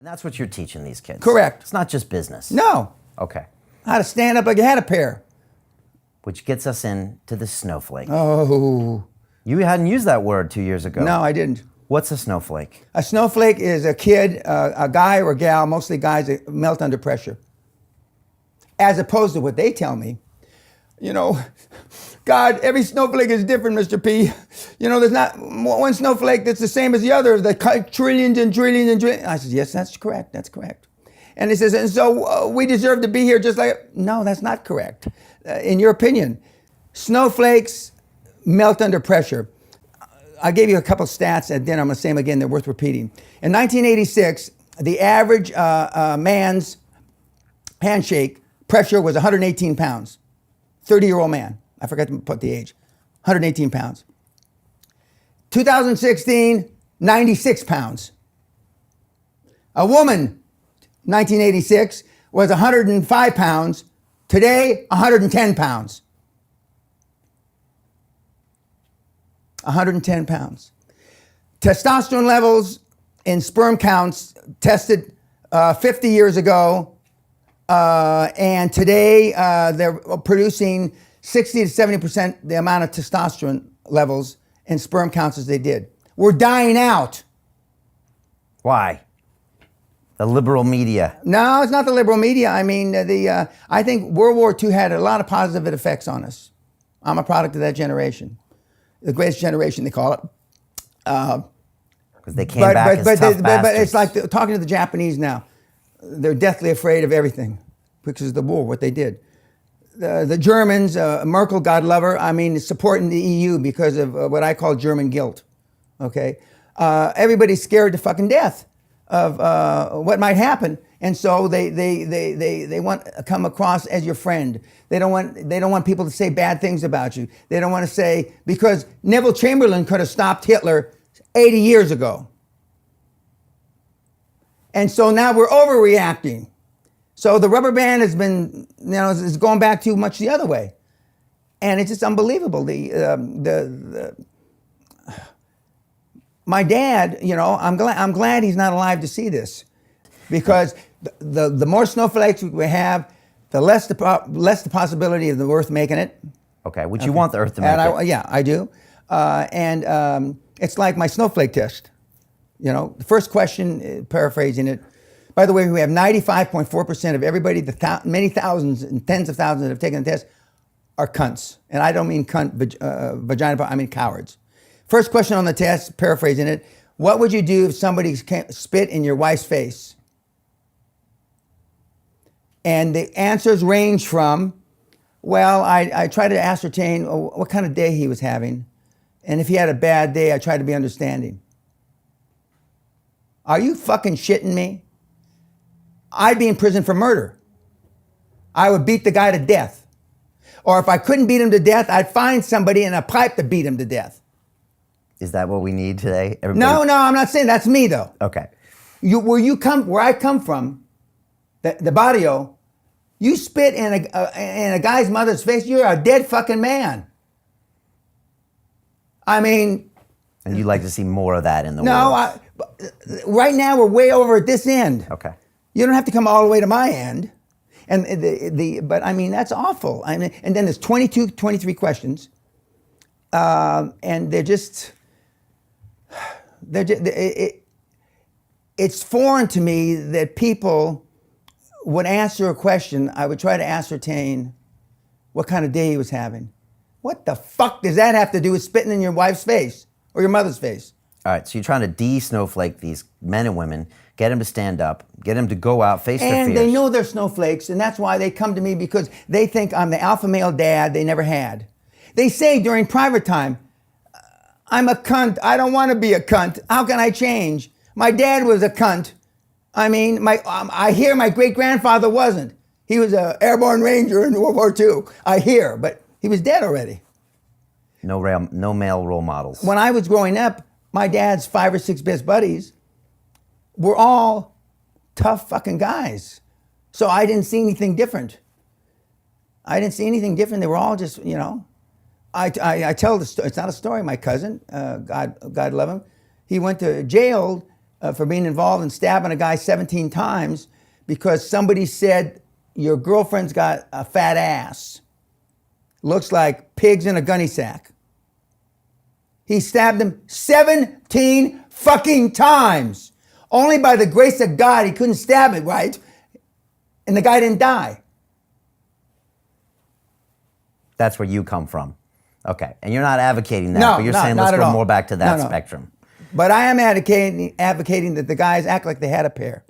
And that's what you're teaching these kids. Correct. It's not just business. No. Okay. How to stand up like you had a pair. Which gets us into the snowflake. Oh. You hadn't used that word 2 years ago. No, I didn't. What's a snowflake? A snowflake is a kid, a guy or a gal, mostly guys that melt under pressure. As opposed to what they tell me. You know, God, every snowflake is different, Mr. P. You know, there's not one snowflake that's the same as the other. The trillions and trillions and trillions. I said, yes, that's correct. That's correct. And he says, and so we deserve to be here just like, no, that's not correct. In your opinion, snowflakes melt under pressure. I gave you a couple stats at dinner. I'm going to say them again. They're worth repeating. In 1986, the average man's handshake pressure was 118 pounds. 30-year-old man. I forgot to put the age. 118 pounds. 2016, 96 pounds. A woman, 1986, was 105 pounds. Today, 110 pounds. 110 pounds. Testosterone levels in sperm counts tested 50 years ago, and today they're producing 60 to 70% the amount of testosterone levels in sperm counts as they did. We're dying out. Why? The liberal media. No, it's not the liberal media. I mean, I think World War II had a lot of positive effects on us. I'm a product of that generation. The greatest generation, they call it. Because they came back as tough bastards. But it's like talking to the Japanese now. They're deathly afraid of everything because of the war, what they did. The Germans, Merkel, God love her, I mean, supporting the EU because of what I call German guilt, okay? Everybody's scared to fucking death of what might happen, and so they want to come across as your friend. They don't want people to say bad things about you. They don't want to say, because Neville Chamberlain could have stopped Hitler 80 years ago. And so now we're overreacting. So the rubber band has been, you know, is going back too much the other way. And it's just unbelievable. My dad, you know, I'm glad he's not alive to see this, because the more snowflakes we have, the less the possibility of the Earth making it. Okay, would you want the Earth to make it? Yeah, I do. And it's like my snowflake test. You know, the first question, paraphrasing it. By the way, we have 95.4% of everybody, many thousands and tens of thousands that have taken the test, are cunts. And I don't mean cunt, vagina, I mean cowards. First question on the test, paraphrasing it, what would you do if somebody spit in your wife's face? And the answers range from, well, I try to ascertain what kind of day he was having. And if he had a bad day, I try to be understanding. Are you fucking shitting me? I'd be in prison for murder. I would beat the guy to death. Or if I couldn't beat him to death, I'd find somebody in a pipe to beat him to death. Is that what we need today? Everybody? No, I'm not saying that's me though. Okay. Where I come from, the barrio, you spit in a guy's mother's face, you're a dead fucking man. I mean. And you'd like to see more of that in the world? No, right now we're way over at this end. Okay. You don't have to come all the way to my end. And but I mean, that's awful. I mean, and then there's 22, 23 questions. And it's foreign to me that people would answer a question. I would try to ascertain what kind of day he was having. What the fuck does that have to do with spitting in your wife's face or your mother's face? All right, so you're trying to de-snowflake these men and women, get them to stand up, get them to go out, face their fears. And they know they're snowflakes, and that's why they come to me, because they think I'm the alpha male dad they never had. They say during private time, I'm a cunt. I don't want to be a cunt. How can I change? My dad was a cunt. I mean, I hear my great-grandfather wasn't. He was an airborne ranger in World War II. I hear, but he was dead already. No male role models. When I was growing up, my dad's 5 or 6 best buddies were all tough fucking guys. So I didn't see anything different. They were all just, you know. I tell the story. It's not a story. My cousin, God love him, he went to jail for being involved in stabbing a guy 17 times because somebody said your girlfriend's got a fat ass. Looks like pigs in a gunny sack. He stabbed him 17 fucking times. Only by the grace of God he couldn't stab it right, and the guy didn't die. That's where you come from. Okay, and you're not advocating that, No, but you're not- saying not let's at go all. more back to that No. spectrum. But I am advocating that the guys act like they had a pair.